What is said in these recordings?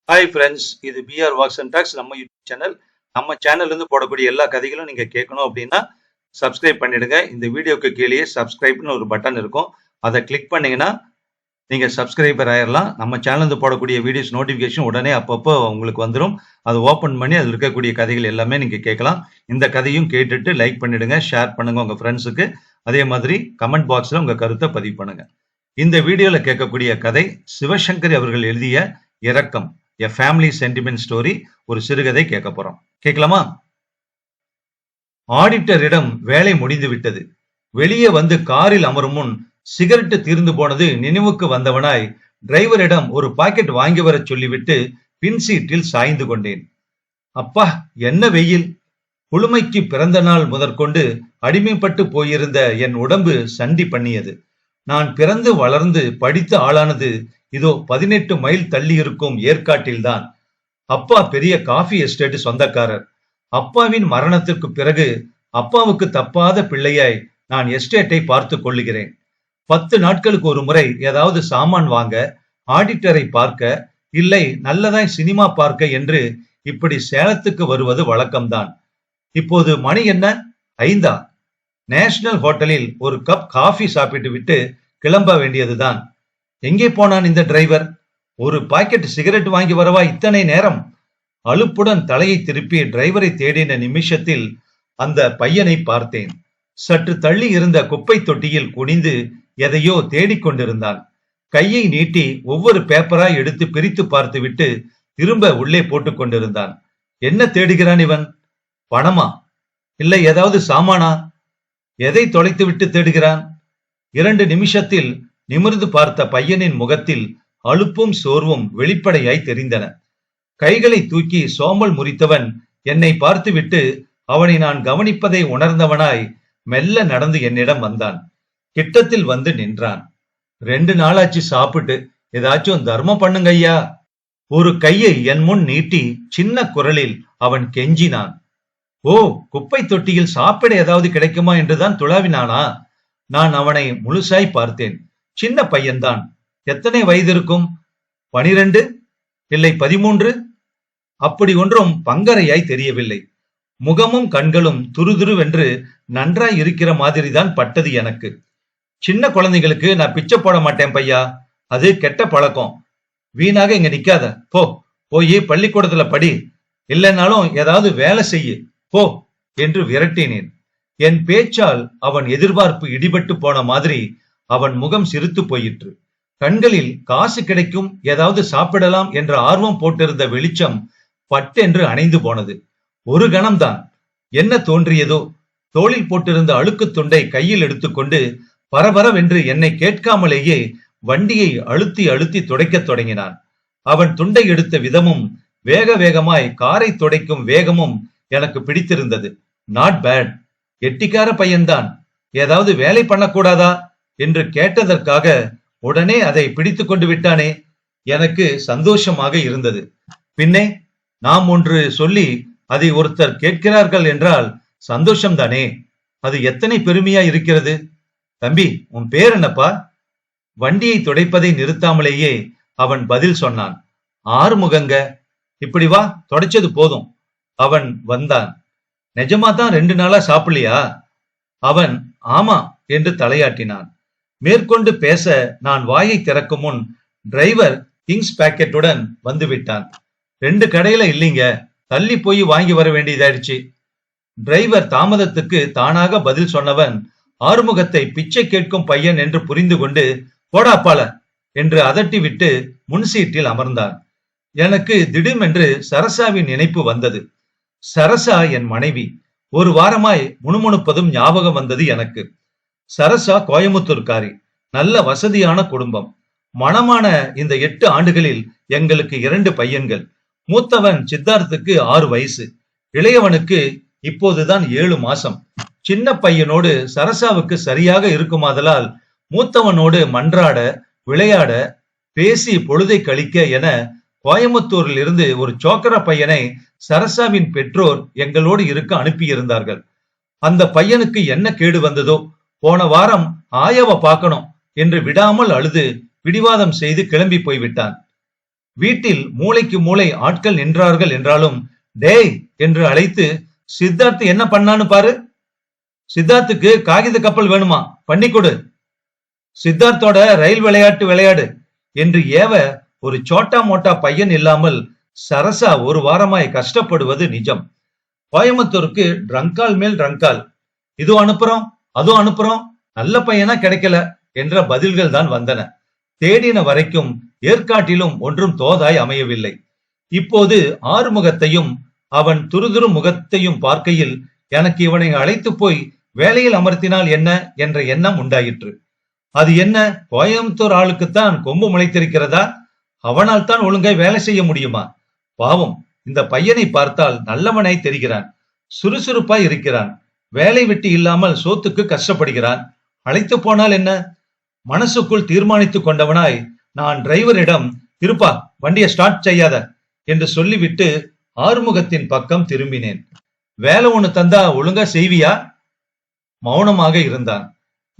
Hi friends, இது PR walks and tax நம்ம YouTube channel. நம்ம சேனல்ல இருந்து போடக்கூடிய எல்லா கதைகளும் நீங்க கேட்கணும் அப்படின்னா சப்ஸ்கிரைப் பண்ணிடுங்க. இந்த வீடியோக்கு கீழே சப்ஸ்கிரைப்னு ஒரு பட்டன் இருக்கும். அதை கிளிக் பண்ணீங்கன்னா நீங்க சப்ஸ்கிரைபர் ஆயிடலாம். நம்ம சேனல்ல இருந்து போடக்கூடிய வீடியோஸ் நோட்டிபிகேஷன் உடனே அப்பப்போ உங்களுக்கு வந்துடும். அதை ஓப்பன் பண்ணி அதில் இருக்கக்கூடிய கதைகள் எல்லாமே நீங்க கேட்கலாம். இந்த கதையும் கேட்டுட்டு லைக் பண்ணிடுங்க, ஷேர் பண்ணுங்க உங்க ஃப்ரெண்ட்ஸுக்கு. அதே மாதிரி கமெண்ட் பாக்ஸ்ல உங்க கருத்தை பதிவு பண்ணுங்க. இந்த வீடியோல கேட்கக்கூடிய கதை சிவசங்கரி அவர்கள் எழுதிய இரக்கம், எ ஃபேமிலி சென்டிமெண்ட் ஸ்டோரி. ஒரு சிறுகதை கேட்க போறோம். கேட்கலாமா? ஆடிட்டரிடம் வேலை முடிந்து விட்டது. வெளியே வந்து காரில் அமரும் முன் சிகரெட் தீர்ந்து போனது நினைவுக்கு வந்தவனாய் டிரைவரிடம் ஒரு பாக்கெட் வாங்கி வர சொல்லிவிட்டு பின் சீட்டில் சாய்ந்து கொண்டேன். அப்பா, என்ன வெயில்! புழுமைக்கு பிறந்த நாள் முதற்கொண்டு அடிமைப்பட்டு போயிருந்த என் உடம்பு சண்டி பண்ணியது. நான் பிறந்து வளர்ந்து படித்து ஆளானது இதோ 18 மைல் தள்ளி இருக்கும் ஏற்காட்டில்தான். அப்பா பெரிய காஃபி எஸ்டேட் சொந்தக்காரர். அப்பாவின் மரணத்திற்கு பிறகு அப்பாவுக்கு தப்பாத பிள்ளையாய் நான் எஸ்டேட்டை பார்த்து கொள்ளுகிறேன். 10 நாட்களுக்கு ஒரு முறை ஏதாவது சாமான் வாங்க, ஆடிட்டரை பார்க்க, இல்லை நல்லதாய் சினிமா பார்க்க என்று இப்படி சேலத்துக்கு வருவது வழக்கம்தான். இப்போது மணி என்ன? 5. நேஷனல் ஹோட்டலில் ஒரு கப் காஃபி சாப்பிட்டு விட்டு கிளம்ப வேண்டியதுதான். எங்கே போனான் இந்த டிரைவர்? ஒரு பாக்கெட் சிகரெட் வாங்கி வரவா இத்தனை நேரம்? அலுப்புடன் தலையை திருப்பி டிரைவரை தேடின நிமிஷத்தில் அந்த பையனை பார்த்தேன். சற்று தள்ளி இருந்த குப்பை தொட்டியில் குனிந்து எதையோ தேடிக்கொண்டிருந்தான். கையை நீட்டி ஒவ்வொரு பேப்பராய் எடுத்து பிரித்து பார்த்துவிட்டு திரும்ப உள்ளே போட்டுக் கொண்டிருந்தான். என்ன தேடுகிறான் இவன்? பணமா? இல்லை ஏதாவது சாமானா? எதை தொலைத்து விட்டு தேடுகிறான்? 2 நிமிஷத்தில் நிமிர்ந்து பார்த்த பையனின் முகத்தில் அலுப்பும் சோர்வும் வெளிப்படையாய் தெரிந்தன. கைகளை தூக்கி சோம்பல் முறித்தவன் என்னை பார்த்துவிட்டு அவனை நான் கவனிப்பதை உணர்ந்தவனாய் மெல்ல நடந்து என்னிடம் வந்தான். கிட்டத்தில் வந்து நின்றான். 2 நாளாச்சு சாப்பிட்டு, ஏதாச்சும் தர்மம் பண்ணுங்க ஐயா. ஒரு கையை என் முன் நீட்டி சின்ன குரலில் அவன் கெஞ்சினான். ஓ, குப்பை தொட்டியில் சாப்பிட ஏதாவது கிடைக்குமா என்றுதான் துளாவினானா? நான் அவனை முழுசாய் பார்த்தேன். சின்ன பையன்தான். எத்தனை வயது இருக்கும்? 12? இல்லை 13? அப்படி ஒன்றும் பங்கரையாய் தெரியவில்லை. முகமும் கண்களும் துருதுருவென்று நன்றாய் இருக்கிற மாதிரிதான் பட்டது எனக்கு. சின்ன குழந்தைகளுக்கு நான் பிச்சை போட மாட்டேன் பையா, அது கெட்ட பழக்கம். வீணாக இங்க நிக்காத, போ, போய் பள்ளிக்கூடத்துல படி, இல்லைன்னாலும் ஏதாவது வேலை செய்யு, போ என்று விரட்டினேன். என் பேச்சால் அவன் எதிர்பார்ப்பு இடிபட்டு போன மாதிரி அவன் முகம் சிரித்து போயிற்று. கண்களில் காசு கிடைக்கும், ஏதாவது சாப்பிடலாம் என்ற ஆர்வம் போட்டிருந்த வெளிச்சம் பட்டென்று அணைந்து போனது. ஒரு கணம்தான். என்ன தோன்றியதோ, தோளில் போட்டிருந்த அழுக்கு துண்டை கையில் எடுத்துக்கொண்டு பரபரவென்று என்னை கேட்காமலேயே வண்டியை அழுத்தி அழுத்தி துடைக்கத் தொடங்கினான். அவன் துண்டை எடுத்த விதமும் வேக வேகமாய் காரை துடைக்கும் வேகமும் எனக்கு பிடித்திருந்தது. Not bad. எட்டிக்கார பையன்தான். ஏதாவது வேலை பண்ணக்கூடாதா என்று கேட்டதற்காக உடனே அதை பிடித்து கொண்டு விட்டானே, எனக்கு சந்தோஷமாக இருந்தது. பின்னே நாம் ஒன்று சொல்லி அதை ஒருத்தர் கேட்கிறார்கள் என்றால் சந்தோஷம்தானே? அது எத்தனை பெருமையா இருக்கிறது. தம்பி, உன் பேர் என்னப்பா? வண்டியை துடைப்பதை நிறுத்தாமலேயே அவன் பதில் சொன்னான். ஆறுமுகங்க. இப்படி வா, துடைச்சது போதும். அவன் வந்தான். நிஜமா தான் 2 நாளா சாப்பிடலையா? அவன் ஆமா என்று தலையாட்டினான். மேற்கொண்டு பேச நான் வாயை திறக்கும் முன் டிரைவர் கிங்ஸ் பாக்கெட்டுடன் வந்து விட்டான். 2 கடையில இல்லைங்க, தள்ளி போய் வாங்கி வர வேண்டியதாயிடுச்சு. டிரைவர் தாமதத்துக்கு தானாக பதில் சொன்னவன் ஆறுமுகத்தை பிச்சை கேட்கும் பையன் என்று புரிந்து கொண்டு போடாப்பால என்று அதட்டி விட்டு முன்சீட்டில் அமர்ந்தான். எனக்கு திடீரென்று சரசாவின் நினைப்பு வந்தது. சரசா என் மனைவி. ஒரு வாரமாய் முணுமுணுப்பதும் ஞாபகம் வந்தது எனக்கு. சரசா கோயமுத்தூர்காரி. நல்ல வசதியான குடும்பம். மணமான இந்த 8 ஆண்டுகளில் எங்களுக்கு 2 பையன்கள். மூத்தவன் சித்தார்த்துக்கு 6 வயசு, இளையவனுக்கு இப்போதுதான் 7 மாசம். சின்ன பையனோடு சரசாவுக்கு சரியாக இருக்குமாதலால் மூத்தவனோடு மன்றாட, விளையாட, பேசி பொழுதை கழிக்க என கோயமுத்தூரில் இருந்து ஒரு சோக்கர பையனை சரசாவின் பெற்றோர் எங்களோடு இருக்க அனுப்பியிருந்தார்கள். அந்த பையனுக்கு என்ன கேடு வந்ததோ, போன வாரம் ஆயாவை பார்க்கணும் என்று விடாமல் அழுது பிடிவாதம் செய்து கிளம்பி போய்விட்டான். வீட்டில் மூளைக்கு மூளை ஆட்கள் நின்றார்கள் என்றாலும் டேய் என்று அழைத்து சித்தார்த் என்ன பண்ணான்னு பாரு, சித்தார்த்துக்கு காகித கப்பல் வேணுமா, பண்ணி கொடு, சித்தார்த்தோட ரயில் விளையாட்டு விளையாடு என்று ஏவ ஒரு சோட்டா மோட்டா பையன் இல்லாமல் சரசா ஒரு வாரமாய் கஷ்டப்படுவது நிஜம். கோயம்புத்தூருக்கு ட்ரங்கால் மேல் ட்ரங்கால், இது அனுப்புறோம் அதுவும் அனுப்புறோம், நல்ல பையனா கிடைக்கல என்ற பதில்கள் தான் வந்தன. தேடின வரைக்கும் ஏற்காட்டிலும் ஒன்றும் தோதாய் அமையவில்லை. இப்போது ஆறுமுகத்தையும் அவன் துருதுரு முகத்தையும் பார்க்கையில் எனக்கு இவனை அழைத்து போய் வேலையில் அமர்த்தினால் என்ன என்ற எண்ணம் உண்டாயிற்று. அது என்ன, கோயம்புத்தூர் ஆளுக்குத்தான் கொம்பு முளைத்திருக்கிறதா? அவனால் தான் ஒழுங்காய் வேலை செய்ய முடியுமா? பாவம், இந்த பையனை பார்த்தால் நல்லவனாய் தெரிகிறான், சுறுசுறுப்பாய் இருக்கிறான், வேலை வெட்டி இல்லாமல் சோத்துக்கு கஷ்டப்படுகிறான். அழைத்து போனால் என்ன? மனசுக்குள் தீர்மானித்துக் கொண்டவனாய் நான் டிரைவரிடம் இருப்பா வண்டியை ஸ்டார்ட் செய்யாத என்று சொல்லிவிட்டு ஆறுமுகத்தின் பக்கம் திரும்பினேன். வேலை ஒண்ணு தந்தா ஒழுங்கா செய்வியா? மௌனமாக இருந்தான்.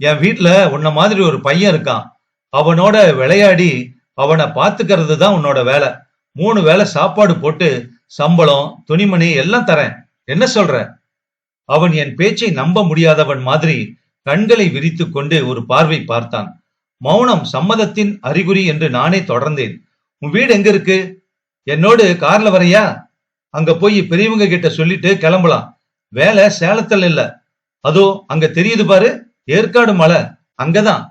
என் வீட்டுல உன்ன மாதிரி ஒரு பையன் இருக்கான், அவனோட விளையாடி அவனை பாத்துக்கிறது தான் உன்னோட வேலை. 3 வேளை சாப்பாடு போட்டு சம்பளம் துணிமணி எல்லாம் தரேன், என்ன சொல்ற? அவன் என் பேச்சை நம்ப முடியாதவன் மாதிரி கண்களை விரித்து கொண்டு ஒரு பார்வை பார்த்தான். மௌனம் சம்மதத்தின் அறிகுறி என்று நானே தொடர்ந்தேன். உன் வீடு எங்க இருக்கு? என்னோடு கார்ல வரையா? அங்க போய் பெரியவங்க கிட்ட சொல்லிட்டு கிளம்பலாம். வேலை சேலத்துல இல்ல, அதோ அங்க தெரியுது பாரு, ஏற்காடு மலை, அங்கதான்.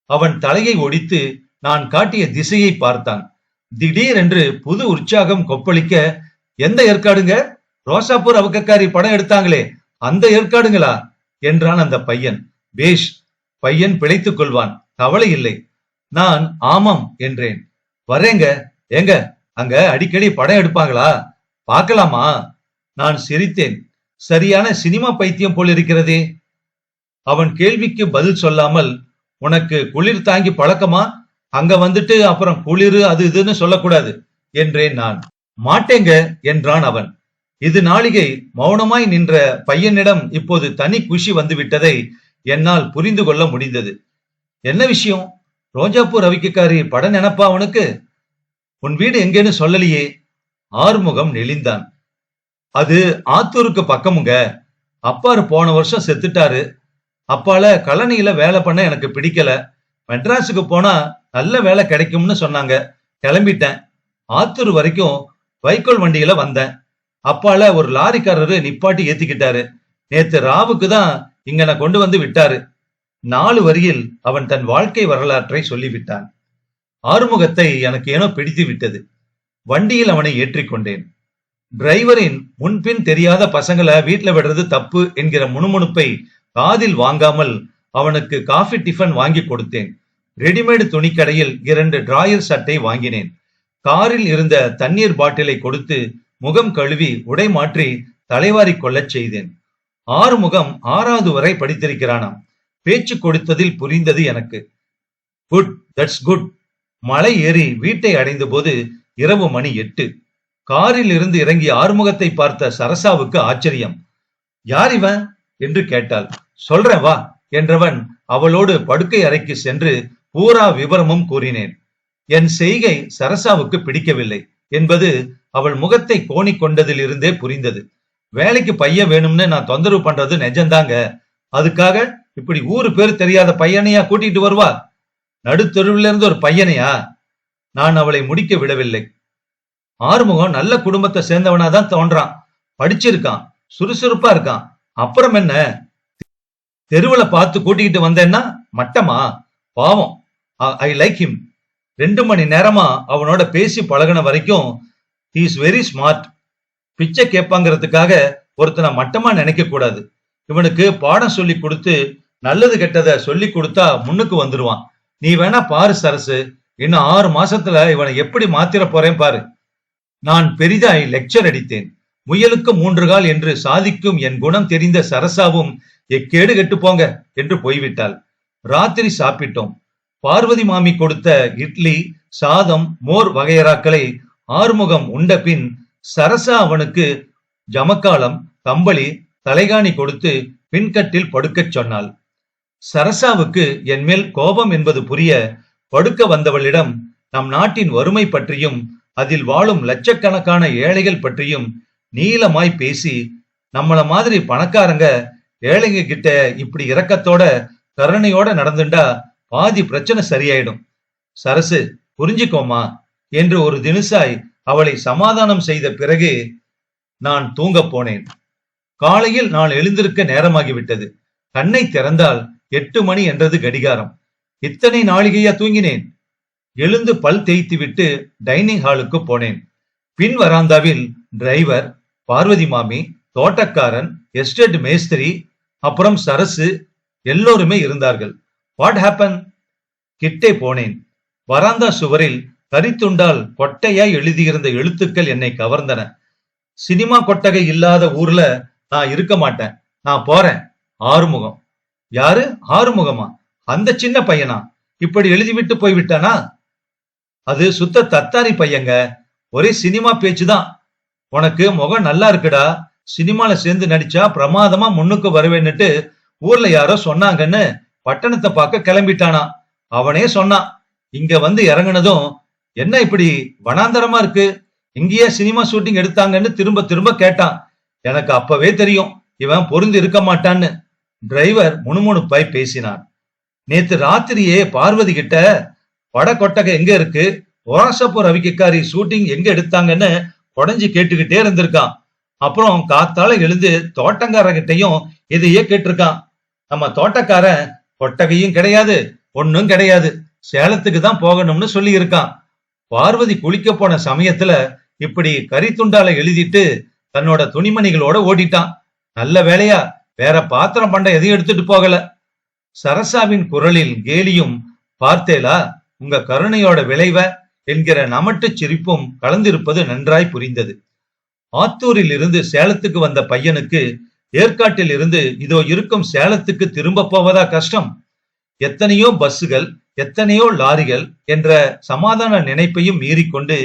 அவன் தலையை ஒடித்து நான் காட்டிய திசையை பார்த்தான். திடீரென்று புது உற்சாகம் கொப்பளிக்க, எந்த ஏற்காடுங்க? ரோசாப்பூர் அவக்கக்காரி படம் எடுத்தாங்களே அந்த ஏற்காடுங்களா என்றான் அந்த பையன். பேஷ், பையன் பிழைத்துக் கொள்வான், கவலை இல்லை. நான் ஆமாம் என்றேன். வரேங்க. ஏங்க, அங்க அடிக்கடி படம் எடுப்பாங்களா, பார்க்கலாமா? நான் சிரித்தேன். சரியான சினிமா பைத்தியம் போல் இருக்கிறதே. அவன் கேள்விக்கு பதில் சொல்லாமல், உனக்கு குளிர் தாங்கி பழக்கமா? அங்க வந்துட்டு அப்புறம் குளிர் அது இதுன்னு சொல்லக்கூடாது என்றேன் நான். மாட்டேங்க என்றான் அவன். இது நாளிகை மௌனமாய் நின்ற பையனிடம் இப்போது தனி குஷி வந்து விட்டதை என்னால் புரிந்து கொள்ள முடிந்தது. என்ன விஷயம்? ரோஜாப்பூர் ரவிக்காரி படம் நினைப்பா உனக்கு? உன் வீடு எங்கேன்னு சொல்லலையே. ஆறுமுகம் நெளிந்தான். அது ஆத்தூருக்கு பக்கமுங்க. அப்பாரு போன வருஷம் செத்துட்டாரு. அப்பால கழனியில வேலை பண்ண எனக்கு பிடிக்கல. மெட்ராஸுக்கு போனா நல்ல வேலை கிடைக்கும்னு சொன்னாங்க, கிளம்பிட்டேன். ஆத்தூர் வரைக்கும் வைக்கோல் வண்டியில வந்தேன். அப்பால ஒரு லாரிக்காரரு நிப்பாட்டி ஏத்திக்கிட்டாரு. நேத்து ராவுக்கு தான் இங்கன கொண்டு வந்து விட்டாரு. 4 வரியில் அவன் தன் வாழ்க்கை வரலாற்றை சொல்லிவிட்டான். ஆறுமுகத்தை எனக்கு ஏனோ பிடித்து விட்டது. வண்டியில் அவனை ஏற்றிக்கொண்டேன். டிரைவரின் முன்பின் தெரியாத பசங்களை வீட்டுல விடுறது தப்பு என்கிற முணுமுணுப்பை காதில் வாங்காமல் அவனுக்கு காஃபி டிஃபன் வாங்கி கொடுத்தேன். ரெடிமேடு துணிக்கடையில் 2 டிராயர் சட்டை வாங்கினேன். காரில் இருந்த தண்ணீர் பாட்டிலை கொடுத்து முகம் கழுவி உடை மாற்றி தலைவாரி கொள்ளச் செய்தேன். ஆறுமுகம் 6வது வரை படித்திருக்கிறானாம். பேச்சு கொடுத்ததில் புரிந்தது எனக்கு. Good, that's good. மலை ஏறி வீட்டை அடைந்த போது இரவு மணி 8. காரில் இருந்து இறங்கி ஆறுமுகத்தை பார்த்த சரசாவுக்கு ஆச்சரியம். யார் இவன் என்று கேட்டாள். சொல்றேன் வா என்றவன் அவளோடு படுக்கை அறைக்கு சென்று பூரா விவரமும் கூறினேன். என் செய்கை சரசாவுக்கு பிடிக்கவில்லை என்பது அவள் முகத்தை கோணி கொண்டதில் இருந்தே புரிந்தது. வேலைக்கு பையன் வேணும்னு நான் தொந்தரவு பண்றது நிஜம்தாங்க. அதுக்காக இப்படி ஊரு பேர் தெரியாத பையனையா கூட்டிட்டு வருவா? நடுத்தெருவில இருந்து ஒரு பையனையா? நான் அவளை முடிக்க விடவில்லை. ஆறுமுகம் நல்ல குடும்பத்தை சேர்ந்தவனாதான் தோன்றான், படிச்சிருக்கான், சுறுசுறுப்பா இருக்கான். அப்புறம் என்ன, தெருவுல பார்த்து கூட்டிகிட்டு வந்தேன்னா மட்டமா? பாவம், ஐ லைக் ஹிம். 2 மணி நேரமா அவனோட பேசி பழகின வரைக்கும் he is very smart. பிச்சை கேட்பாங்கிறதுக்காக ஒருத்தனை மட்டமா நினைக்க கூடாது. இவனுக்கு பாடம் சொல்லி கொடுத்து நல்லது கெட்டதை சொல்லி கொடுத்தா முன்னுக்கு வந்துருவான். நீ வேணா பாரு சரசு, இன்னும் 6 மாசத்துல இவனை எப்படி மாத்திர போறேன் பாரு. நான் பெரிதாய் லெக்சர் அடித்தேன். முயலுக்கு 3 கால் என்று சாதிக்கும் என் குணம் தெரிந்த சரசாவும் எக்கேடு கெட்டு போங்க என்று போய்விட்டாள். ராத்திரி சாப்பிட்டோம். பார்வதி மாமி கொடுத்த இட்லி, சாதம், மோர் வகையறாக்களை ஆறுமுகம் உண்ட பின் சரசா அவனுக்கு ஜமக்காலம், கம்பளி, தலைகாணி கொடுத்து பின்கட்டில் படுக்கச் சொன்னாள். சரசாவுக்கு என் மேல் கோபம் என்பது புரிய படுக்க வந்தவளிடம், நம் நாட்டின் வறுமை பற்றியும் அதில் வாழும் லட்சக்கணக்கான ஏழைகள் பற்றியும் நீளமாய் பேசி, நம்மள மாதிரி பணக்காரங்க ஏழைங்க கிட்ட இப்படி இரக்கத்தோட கருணையோட நடந்துண்டா பாதி பிரச்சனை சரியாயிடும். சரசு, புரிஞ்சுக்கோமா என்று ஒரு தினுசாய் அவளை சமாதானம் செய்த பிறகு நான் தூங்க போனேன். காலையில் நான் எழுந்திருக்க நேரமாகிவிட்டது. கண்ணை திறந்தால் 8 மணி என்றது கடிகாரம். இத்தனை நாளிகையா தூங்கினேன்? எழுந்து பல் தேய்த்து விட்டு டைனிங் ஹாலுக்கு போனேன். பின் வராந்தாவில் டிரைவர், பார்வதி மாமி, தோட்டக்காரன், எஸ்டேட் மேஸ்திரி, அப்புறம் சரசு எல்லோருமே இருந்தார்கள். What happen? கிட்டே போனேன். வராந்தா சுவரில் கரித்துண்டால் கொட்டையாய் எழுதியிருந்த எழுத்துக்கள் என்னை கவர்ந்தன. சினிமா கொட்டகை இல்லாத ஊர்ல நான் இருக்க மாட்டேன். நான் போறேன். ஆறுமுகம். யாரு? ஆறுமுகமா? அந்த சின்ன பையனா இப்படி எழுதிவிட்டு போய்விட்டானா? அது சுத்த தத்தாரி பையங்க. ஒரே சினிமா பேச்சுதான். உனக்கு முகம் நல்லா இருக்குடா, சினிமால சேர்ந்து நடிச்சா பிரமாதமா முன்னுக்கு வருவேன்னுட்டு ஊர்ல யாரோ சொன்னாங்கன்னு பட்டணத்தை பார்க்க கிளம்பிட்டானா. அவனே சொன்னான். இங்க வந்து இறங்குனதும், என்ன இப்படி வனாந்தரமா இருக்கு, இங்கேயே சினிமா ஷூட்டிங் எடுத்தாங்கன்னு திரும்ப திரும்ப கேட்டான். எனக்கு அப்பவே தெரியும் இவன் பொருந்து இருக்க மாட்டான்னு. டிரைவர் முணுமுணுப்பாய் பேசினான். நேத்து ராத்திரியே பார்வதி கிட்ட பட கொட்டகை எங்க இருக்கு, ஒராசப்பூர் ரவிக்காரி ஷூட்டிங் எங்க எடுத்தாங்கன்னு குடஞ்சி கேட்டுக்கிட்டே இருந்திருக்கான். அப்புறம் காத்தால எழுந்து தோட்டங்காரங்கிட்டையும் இதையே கேட்டிருக்கான். நம்ம தோட்டக்காரன் கொட்டகையும் கிடையாது, ஒன்னும் கிடையாது, சேலத்துக்கு தான் போகணும்னு சொல்லி இருக்கான். பார்வதி குளிக்க போன சமயத்துல இப்படி கரித்துண்டால எழுதிட்டு தன்னோட துணிமணிகளோட ஓடிட்டான். நல்ல வேலையா வேற பாத்திரம் பண்ட எதையும் எடுத்துட்டு போகல. சரசாவின் குரலில் கேலியும், பார்த்தேலா உங்க கருணையோட விளைவ என்கிற நமட்டு சிரிப்பும் கலந்திருப்பது நன்றாய் புரிந்தது. ஆத்தூரில் இருந்து சேலத்துக்கு வந்த பையனுக்கு ஏற்காட்டில் இருந்து இதோ இருக்கும் சேலத்துக்கு திரும்ப போவதா கஷ்டம்? எத்தனையோ பஸ்ஸுகள், எத்தனையோ லாரிகள் என்ற சமாதான நினைப்பையும் மீறிக்கொண்டு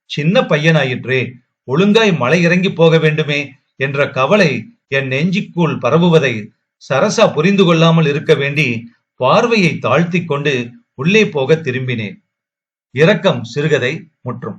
சின்ன பையனாயிற்றே, ஒழுங்காய் மலை இறங்கி போக வேண்டுமே என்ற கவலை என் நெஞ்சுக்குள் பரவுவதை சரசா புரிந்து கொள்ளாமல் இருக்க வேண்டி பார்வையை தாழ்த்தி கொண்டு உள்ளே போக திரும்பினேன். இரக்கம் சிறுகதை முற்றும்.